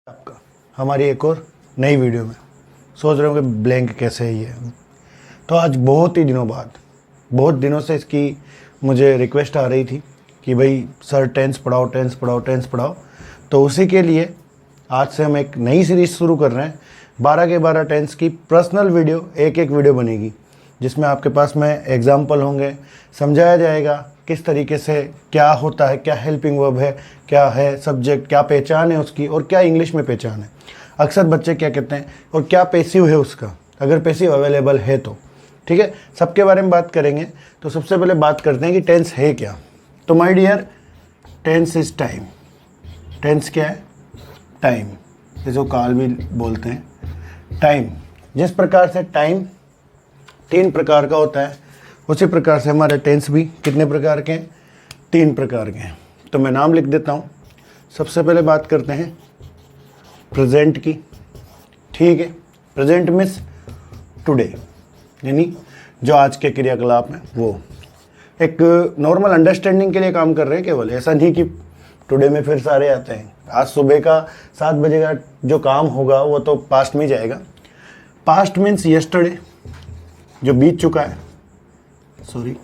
आपका हमारी एक और नई वीडियो में। सोच रहे हो कि ब्लैंक कैसे है ये। तो आज बहुत दिनों से इसकी मुझे रिक्वेस्ट आ रही थी कि भाई सर टेंस पढ़ाओ। तो उसी के लिए आज से हम एक नई सीरीज शुरू कर रहे हैं। 12 के 12 टेंस की पर्सनल वीडियो, एक वीडियो बनेगी जिसमें आपके पास में एग्जाम्पल होंगे, समझाया जाएगा किस तरीके से क्या होता है, क्या हेल्पिंग वर्ब है, क्या है सब्जेक्ट, क्या पहचान है उसकी और क्या इंग्लिश में पहचान है। अक्सर बच्चे क्या कहते हैं और क्या पैसिव है उसका, अगर पैसिव अवेलेबल है तो ठीक है, सबके बारे में बात करेंगे। तो सबसे पहले बात करते हैं कि टेंस है क्या। तो my dear, tense is time. Tense क्या है? टाइम, जिसको काल भी बोलते हैं। टाइम, जिस प्रकार से टाइम 3 प्रकार का होता है, उसी प्रकार से हमारे टेंस भी कितने प्रकार के हैं? 3 प्रकार के हैं। तो मैं नाम लिख देता हूँ। सबसे पहले बात करते हैं प्रेजेंट की। ठीक है, प्रेजेंट मीन्स टुडे, यानी जो आज के क्रियाकलाप हैं वो एक नॉर्मल अंडरस्टैंडिंग के लिए काम कर रहे हैं केवल। ऐसा नहीं कि टुडे में फिर सारे आते हैं। आज सुबह का 7 बजे का जो काम होगा वो तो पास्ट में जाएगा। पास्ट मीन्स यस्टरडे, जो बीत चुका है, सॉरी।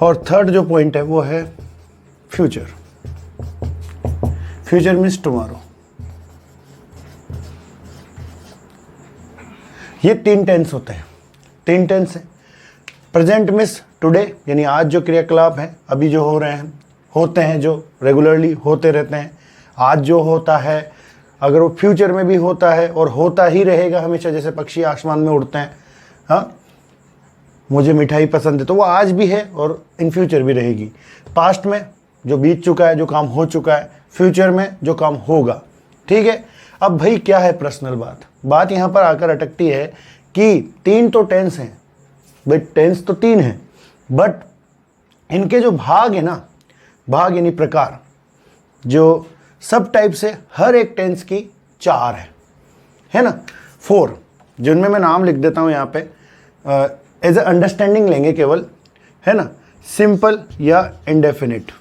और थर्ड जो पॉइंट है वो है फ्यूचर। Future means tomorrow. ये 3 टेंस होते हैं। 3 टेंस है। प्रेजेंट मीन्स टुडे, यानी आज जो क्रियाकलाप है, अभी जो हो रहे हैं, होते हैं, जो रेगुलरली होते रहते हैं। आज जो होता है अगर वो फ्यूचर में भी होता है और होता ही रहेगा हमेशा, जैसे पक्षी आसमान में उड़ते हैं, हाँ, मुझे मिठाई पसंद है, तो वो आज भी है और इन फ्यूचर भी रहेगी। पास्ट में जो बीत चुका है, जो काम हो चुका है, फ्यूचर में जो काम होगा। ठीक है। अब भाई क्या है पर्सनल बात यहाँ पर आकर अटकती है कि 3 तो टेंस हैं भाई, टेंस तो 3 हैं, बट इनके जो भाग है ना, भाग यानी प्रकार, जो सब टाइप से हर एक टेंस की 4 है ना, 4, जिनमें मैं नाम लिख देता हूँ यहाँ पे। एज ए अंडरस्टैंडिंग लेंगे केवल, है ना। सिंपल या इंडेफिनिट।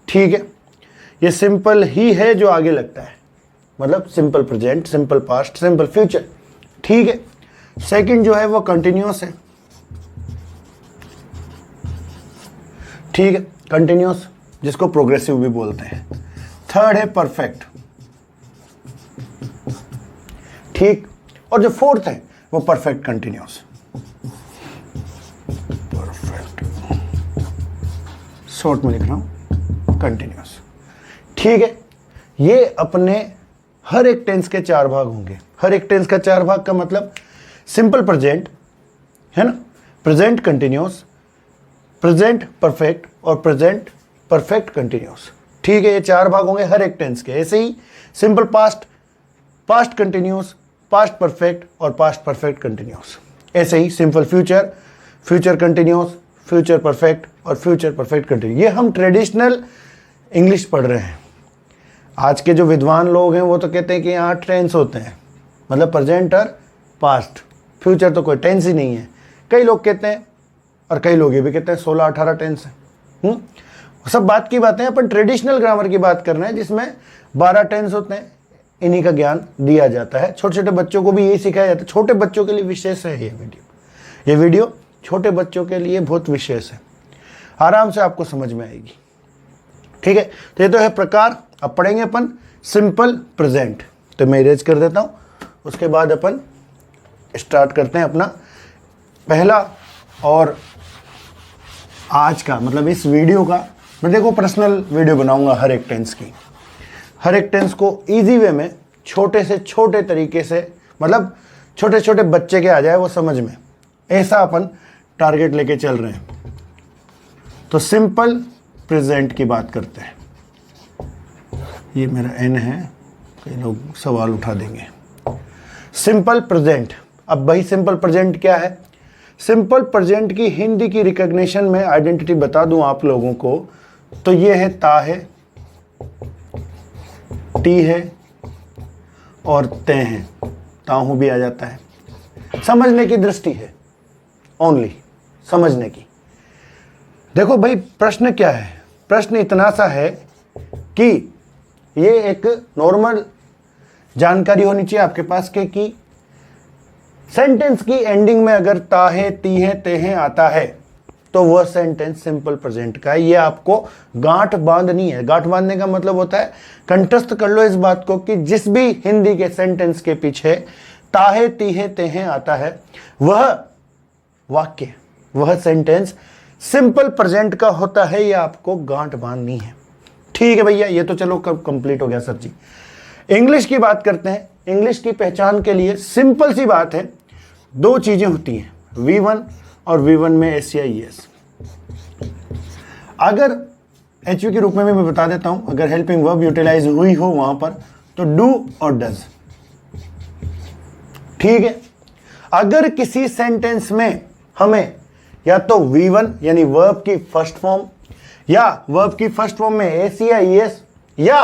ठीक है, ये सिंपल ही है जो आगे लगता है, मतलब simple present, simple past, simple future. ठीक है। सेकंड जो है वो कंटिन्यूअस है। ठीक है, कंटिन्यूअस, जिसको प्रोग्रेसिव भी बोलते हैं। थर्ड है परफेक्ट। ठीक, और जो फोर्थ है वो परफेक्ट कंटिन्यूअस। परफेक्ट, शॉर्ट में लिख रहा हूं, कंटिन्यूअस। ठीक है, ये अपने हर एक टेंस के 4 भाग होंगे। हर एक टेंस का 4 भाग का मतलब सिंपल प्रेजेंट, है ना, प्रेजेंट कंटिन्यूअस, प्रेजेंट परफेक्ट और प्रेजेंट परफेक्ट कंटिन्यूअस। ठीक है, ये 4 भाग होंगे हर एक टेंस के। ऐसे ही simple past, past continuous, past perfect और पास्ट परफेक्ट कंटिन्यूअस। ऐसे ही simple future, future continuous, future perfect और फ्यूचर परफेक्ट कंटिन्यूअस। ये हम ट्रेडिशनल इंग्लिश पढ़ रहे हैं। आज के जो विद्वान लोग हैं वो तो कहते हैं कि यहाँ 8 टेंस होते हैं, मतलब प्रेजेंट और पास्ट, फ्यूचर तो कोई टेंस ही नहीं है। कई लोग कहते हैं और कई लोग ये भी कहते हैं 16-18 टेंस है। सब बात की बातें, अपन ट्रेडिशनल ग्रामर की बात कर रहे हैं जिसमें 12 टेंस होते हैं। इन्हीं का ज्ञान दिया जाता है। छोटे छोटे बच्चों को भी यही सिखाया जाता है। छोटे बच्चों के लिए विशेष है ये वीडियो छोटे बच्चों के लिए बहुत विशेष है, आराम से आपको समझ में आएगी। ठीक है, तो ये तो है प्रकार। अब पढ़ेंगे अपन सिंपल प्रेजेंट। तो मैं इरेज कर देता हूँ, उसके बाद अपन स्टार्ट करते हैं अपना पहला और आज का, मतलब इस वीडियो का मैं देखो पर्सनल वीडियो बनाऊंगा हर एक टेंस की। हर एक टेंस को इजी वे में, छोटे से छोटे तरीके से, मतलब छोटे छोटे बच्चे के आ जाए वो समझ में, ऐसा अपन टारगेट लेके चल रहे हैं। तो सिंपल प्रेजेंट की बात करते हैं। ये मेरा एन है, कई लोग सवाल उठा देंगे। Simple present. अब भाई सिंपल प्रेजेंट क्या है? सिंपल प्रेजेंट की हिंदी की रिकॉग्निशन में आइडेंटिटी बता दूं आप लोगों को, तो ये है ता है, टी है और ते हैं। ताहू भी आ जाता है। समझने की दृष्टि है, ओनली समझने की। देखो भाई प्रश्न क्या है? प्रश्न इतना सा है कि ये एक नॉर्मल जानकारी होनी चाहिए आपके पास के कि सेंटेंस की एंडिंग में अगर ताहे तीहे तेहे आता है तो वह सेंटेंस सिंपल प्रेजेंट का है। ये आपको गांठ बांधनी है। गांठ बांधने का मतलब होता है, कंठस्थ कर लो इस बात को कि जिस भी हिंदी के सेंटेंस के पीछे ताहे तीहे तेहे आता है वह वाक्य, वह सेंटेंस सिंपल प्रेजेंट का होता है। ये आपको गांठ बांधनी है। ठीक है भैया, ये तो चलो कब कंप्लीट हो गया सर जी। इंग्लिश की बात करते हैं। इंग्लिश की पहचान के लिए सिंपल सी बात है, दो चीजें होती हैं, V1 और V1 में एस या ES। अगर HV के रूप में मैं बता देता हूं, अगर हेल्पिंग वर्ब यूटिलाइज हुई हो वहां पर तो डू और डज। ठीक है, अगर किसी सेंटेंस में हमें या तो V1 यानी वर्ब की फर्स्ट फॉर्म या वर्ब की फर्स्ट फॉर्म में एस या ES या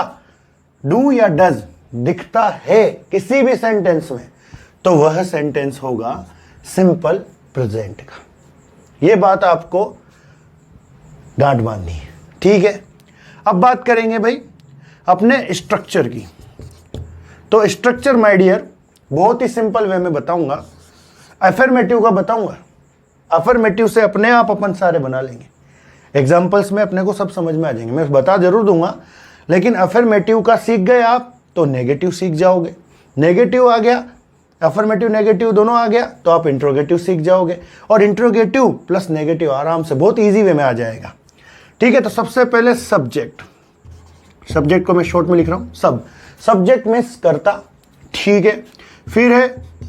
डू या डज दिखता है किसी भी सेंटेंस में तो वह सेंटेंस होगा सिंपल प्रेजेंट का। यह बात आपको गांठ बांधनी है। ठीक है, अब बात करेंगे भाई अपने स्ट्रक्चर की। तो स्ट्रक्चर माय डियर बहुत ही सिंपल वे में बताऊंगा, अफर्मेटिव का बताऊंगा। अफर्मेटिव से अपने आप अपन सारे बना लेंगे, एग्जाम्पल्स में अपने को सब समझ में आ जाएंगे। मैं बता जरूर दूंगा, लेकिन अफर्मेटिव का सीख गए आप तो नेगेटिव सीख जाओगे। नेगेटिव आ गया, अफर्मेटिव नेगेटिव दोनों आ गया तो आप इंट्रोगेटिव सीख जाओगे, और इंट्रोगेटिव प्लस नेगेटिव आराम से बहुत इजी वे में आ जाएगा। ठीक है, तो सबसे पहले सब्जेक्ट। सब्जेक्ट को मैं शॉर्ट में लिख रहा हूं, सब्जेक्ट मीन्स कर्ता। ठीक है, फिर है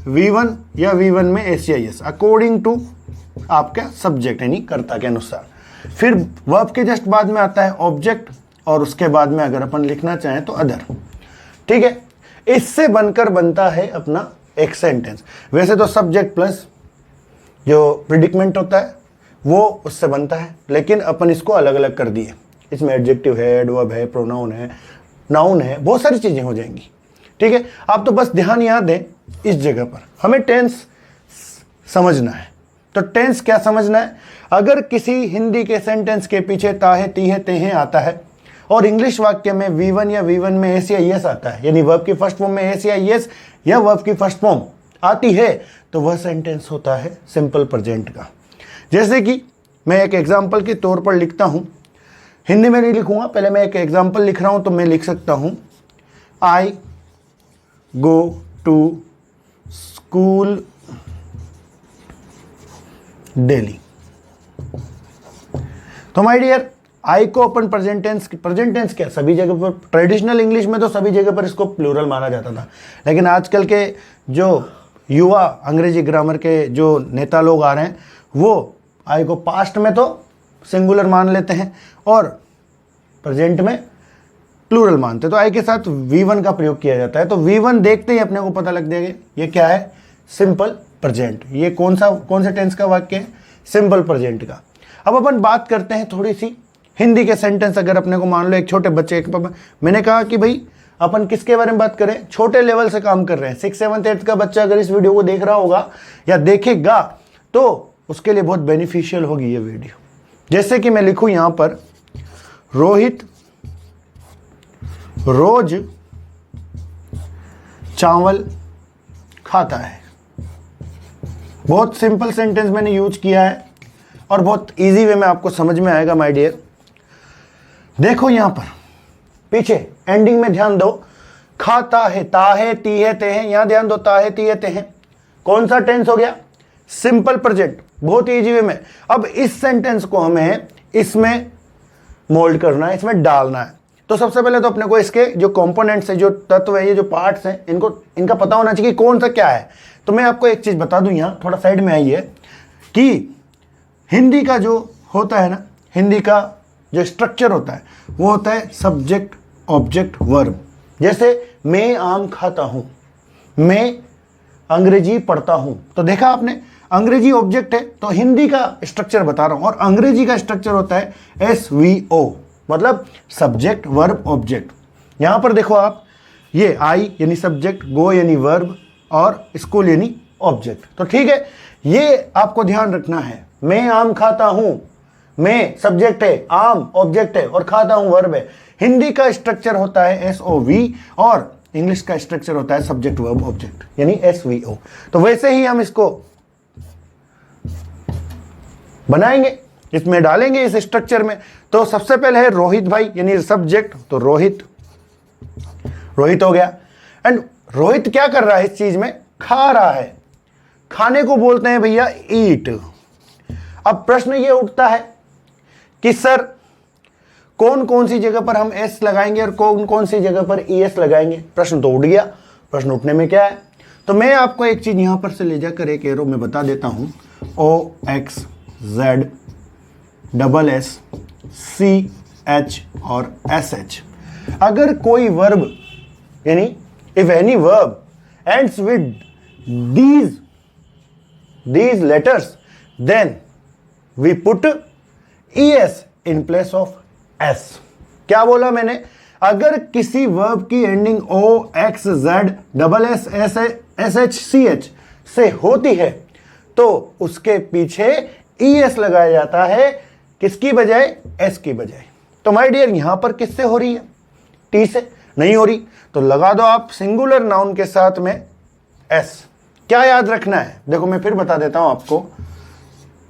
V1 या V1 में एस या ES अकॉर्डिंग टू आपका सब्जेक्ट यानी कर्ता के अनुसार। फिर वर्ब के जस्ट बाद में आता है ऑब्जेक्ट, और उसके बाद में अगर अपन लिखना चाहें तो अदर। ठीक है, इससे बनकर बनता है अपना एक सेंटेंस। वैसे तो सब्जेक्ट प्लस जो प्रिडिक्मेंट होता है वो उससे बनता है, लेकिन अपन इसको अलग अलग कर दिए। इसमें एडजेक्टिव है, एडवर्ब है, प्रोनाउन है, नाउन है, बहुत सारी चीजें हो जाएंगी। ठीक है, आप तो बस ध्यान यहां दें इस जगह पर, हमें टेंस समझना है। तो टेंस क्या समझना है, अगर किसी हिंदी के सेंटेंस के पीछे ताहे तीहे तेहे आता है और इंग्लिश वाक्य में V1 या V1 में एस या ES आता है, यानी वर्ब की फर्स्ट फॉर्म में एस या ES या वर्ब की फर्स्ट फॉर्म आती है, तो वह सेंटेंस होता है सिंपल प्रेजेंट का। जैसे कि मैं एक एग्जाम्पल के तौर पर लिखता हूं, हिंदी में नहीं लिखूंगा, पहले मैं एक एग्जाम्पल लिख रहा हूं, तो मैं लिख सकता हूं आई गो टू स्कूल डेली। तो माय डियर, आई को अपन प्रेजेंट टेंस क्या सभी जगह पर, ट्रेडिशनल इंग्लिश में तो सभी जगह पर इसको प्लूरल माना जाता था, लेकिन आजकल के जो युवा अंग्रेजी ग्रामर के जो नेता लोग आ रहे हैं वो आई को पास्ट में तो सिंगुलर मान लेते हैं और प्रेजेंट में प्लूरल मानते हैं। तो आई के साथ V1 का प्रयोग किया जाता है। तो V1 देखते ही अपने को पता लग जाएगा ये क्या है, सिंपल प्रेजेंट। ये कौन से टेंस का वाक्य है, सिंपल प्रेजेंट का। अब अपन बात करते हैं थोड़ी सी हिंदी के सेंटेंस। अगर अपने को मान लो एक छोटे बच्चे, मैंने कहा कि भाई अपन किसके बारे में बात करें, छोटे लेवल से काम कर रहे हैं। 6th 7th 8th का बच्चा अगर इस वीडियो को देख रहा होगा या देखेगा तो उसके लिए बहुत बेनिफिशियल होगी ये वीडियो। जैसे कि मैं लिखूं यहां पर, रोहित रोज चावल खाता है। बहुत सिंपल सेंटेंस मैंने यूज किया है और बहुत इजी वे में आपको समझ में आएगा माय डियर। देखो यहां पर पीछे एंडिंग में ध्यान दो, खाता है, ताहे तीहे तेहे, यहां ध्यान दो, ताहे तीहे तेहे कौन सा टेंस हो गया, सिंपल प्रेजेंट। बहुत इजी वे में अब इस सेंटेंस को हमें इसमें मोल्ड करना है, इसमें डालना है। तो सबसे पहले तो अपने को इसके जो कंपोनेंट्स है, जो तत्व है, ये जो पार्ट्स हैं, इनका पता होना चाहिए कि कौन सा क्या है। तो मैं आपको एक चीज बता दूं, यहां थोड़ा साइड में आइए, कि हिंदी का जो होता है ना, हिंदी का जो स्ट्रक्चर होता है वो होता है सब्जेक्ट ऑब्जेक्ट वर्ब। जैसे मैं आम खाता हूं, मैं अंग्रेजी पढ़ता हूं, तो देखा आपने अंग्रेजी ऑब्जेक्ट है, तो हिंदी का स्ट्रक्चर बता रहा हूं, और अंग्रेजी का स्ट्रक्चर होता है SVO, मतलब सब्जेक्ट वर्ब ऑब्जेक्ट। यहां पर देखो आप, ये आई यानी सब्जेक्ट, गो यानी वर्ब, और स्कूल यानी ऑब्जेक्ट। तो ठीक है, ये आपको ध्यान रखना है। मैं आम खाता हूं, मैं सब्जेक्ट है, आम ऑब्जेक्ट है और खाता हूं वर्ब है। हिंदी का स्ट्रक्चर होता है SOV और इंग्लिश का स्ट्रक्चर होता है सब्जेक्ट वर्ब ऑब्जेक्ट यानी SVO। तो वैसे ही हम इसको बनाएंगे, इसमें डालेंगे इस स्ट्रक्चर में। तो सबसे पहले है रोहित भाई यानी सब्जेक्ट, तो रोहित हो गया। एंड रोहित क्या कर रहा है इस चीज में, खा रहा है। खाने को बोलते हैं भैया ईट। अब प्रश्न ये उठता है कि सर कौन कौन सी जगह पर हम एस लगाएंगे और कौन कौन सी जगह पर ES लगाएंगे। प्रश्न तो उठ गया। प्रश्न उठने में क्या है, तो मैं आपको एक चीज यहां पर से ले जाकर एक एरो में बता देता हूं। OXZ SSCH और SH। अगर कोई वर्ब यानी if any verb ends with these letters then we put ES in place of S। क्या बोला मैंने, अगर किसी वर्ब की एंडिंग OXZ SSCH से होती है तो उसके पीछे ES लगाया जाता है, किसकी बजाय, S की बजाय। तो माय डियर यहां पर किससे हो रही है, T से नहीं हो रही, तो लगा दो आप सिंगुलर नाउन के साथ में S। क्या याद रखना है, देखो मैं फिर बता देता हूं आपको,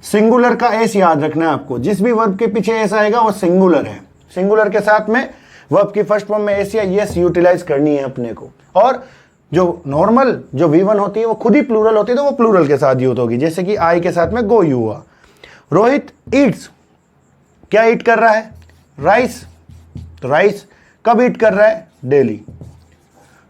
सिंगुलर का S याद रखना है आपको। जिस भी वर्ब के पीछे S आएगा वो सिंगुलर है। सिंगुलर के साथ में वर्ब की फर्स्ट फॉर्म में S या yes यूटिलाइज करनी है अपने को। और जो नॉर्मल जो V1 होती है वो खुद ही प्लूरल होती है, तो वो प्लूरल के साथ यूज होगी, जैसे कि I के साथ में गो यू हुआ। रोहित ईट्स, क्या ईट कर रहा है, राइस। तो राइस कब ईट कर रहा है, डेली।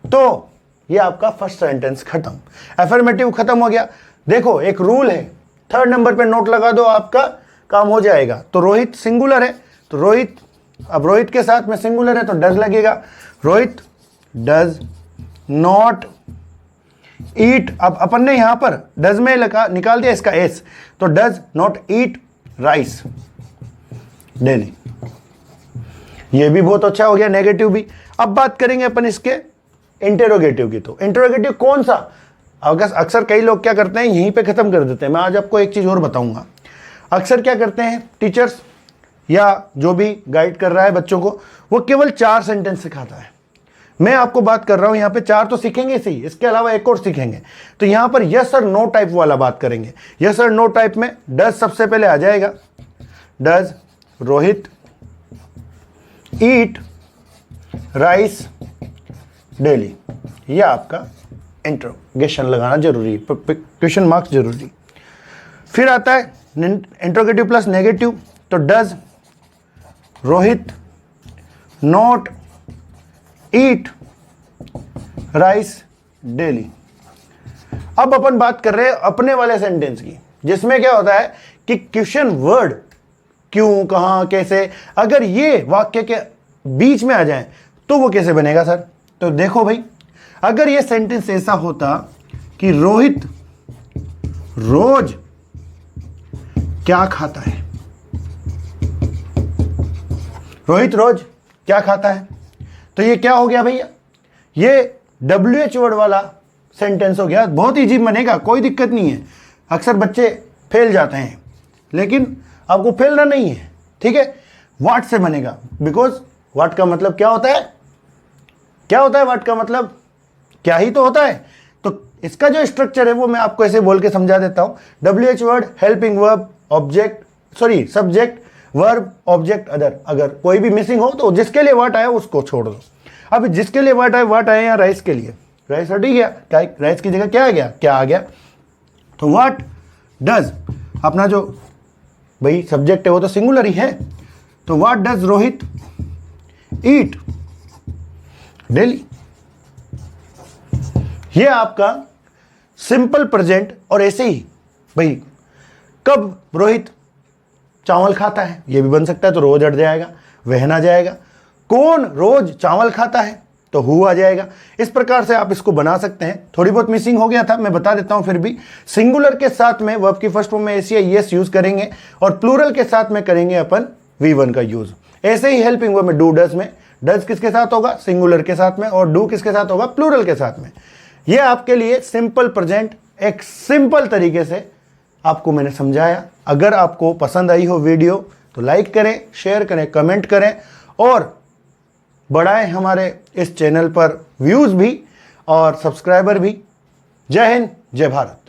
तो ये आपका फर्स्ट सेंटेंस खत्म, एफर्मेटिव खत्म हो गया। देखो एक रूल है, थर्ड नंबर पे नोट लगा दो, आपका काम हो जाएगा। तो रोहित सिंगुलर है, तो रोहित, अब रोहित के साथ में सिंगुलर है तो डज लगेगा। रोहित डज नॉट ईट, अब अपन ने यहां पर डज में लगा निकाल दिया इसका S, तो does not eat rice daily. ये भी बहुत अच्छा हो गया, नेगेटिव भी। अब बात करेंगे अपन इसके इंटेरोगेटिव की। तो इंटेरोगेटिव कौन सा, अक्सर कई लोग क्या करते हैं यहीं पे खत्म कर देते हैं। मैं आज आपको एक चीज और बताऊंगा। अक्सर क्या करते हैं टीचर्स या जो भी गाइड कर रहा है बच्चों को, वो केवल 4 सेंटेंस सिखाता है। मैं आपको बात कर रहा हूं, यहां पे 4 तो सीखेंगे सही, इसके अलावा एक और सीखेंगे। तो यहां पर यस और नो टाइप वाला बात करेंगे। यस और नो टाइप में डज सबसे पहले आ जाएगा, does Rohit eat rice daily. यह आपका इंट्रोगेशन लगाना जरूरी, क्वेश्चन मार्क्स जरूरी। फिर आता है इंट्रोगेटिव प्लस नेगेटिव, तो does Rohit not eat rice daily. अब अपन बात कर रहे हैं अपने वाले सेंटेंस की, जिसमें क्या होता है कि क्वेश्चन वर्ड क्यों, कहां, कैसे, अगर ये वाक्य के बीच में आ जाए तो वो कैसे बनेगा सर। तो देखो भाई, अगर ये सेंटेंस ऐसा होता कि रोहित रोज क्या खाता है, रोहित रोज क्या खाता है, तो ये क्या हो गया भैया, ये WH वर्ड वाला सेंटेंस हो गया। बहुत इजी बनेगा, कोई दिक्कत नहीं है। अक्सर बच्चे फेल जाते हैं, लेकिन आपको फेलना नहीं है, ठीक है। व्हाट से बनेगा, बिकॉज व्हाट का मतलब क्या होता है, क्या होता है व्हाट का मतलब, क्या ही तो होता है। तो इसका जो स्ट्रक्चर है वो मैं आपको ऐसे बोल के समझा देता हूं। WH word helping verb object, sorry subject verb object other. अगर कोई भी मिसिंग हो तो जिसके लिए व्हाट आया उसको छोड़ दो। अब जिसके लिए व्हाट आया यहाँ राइस के लिए, राइस हट ही गया, क्या राइस की जगह क्या आ गया, क्या आ गया। तो व्हाट डज, अपना जो भाई सब्जेक्ट है वो तो सिंगुलर ही है, तो what does Rohit eat daily. ये आपका सिंपल प्रेजेंट। और ऐसे ही भाई कब रोहित चावल खाता है, ये भी बन सकता है, तो रोज हट जाएगा, वह ना जाएगा। कौन रोज चावल खाता है, तो हु आ जाएगा। इस प्रकार से आप इसको बना सकते हैं। थोड़ी बहुत मिसिंग हो गया था, मैं बता देता हूं। फिर भी सिंगुलर के साथ में वर्ब की फर्स्ट फॉर्म में एस या यस यूज करेंगे, और प्लूरल के साथ में करेंगे अपन V1 का यूज। ऐसे ही हेल्पिंग वर्ब में डू डज में डज किसके साथ होगा, सिंगुलर के साथ में, और डू किसके साथ होगा, प्लूरल के साथ में। ये आपके लिए सिंपल प्रेजेंट एक सिंपल तरीके से आपको मैंने समझाया। अगर आपको पसंद आई हो वीडियो तो लाइक करें, शेयर करें, कमेंट करें और बढ़ाएं हमारे इस चैनल पर व्यूज़ भी और सब्सक्राइबर भी। जय हिंद, जय भारत।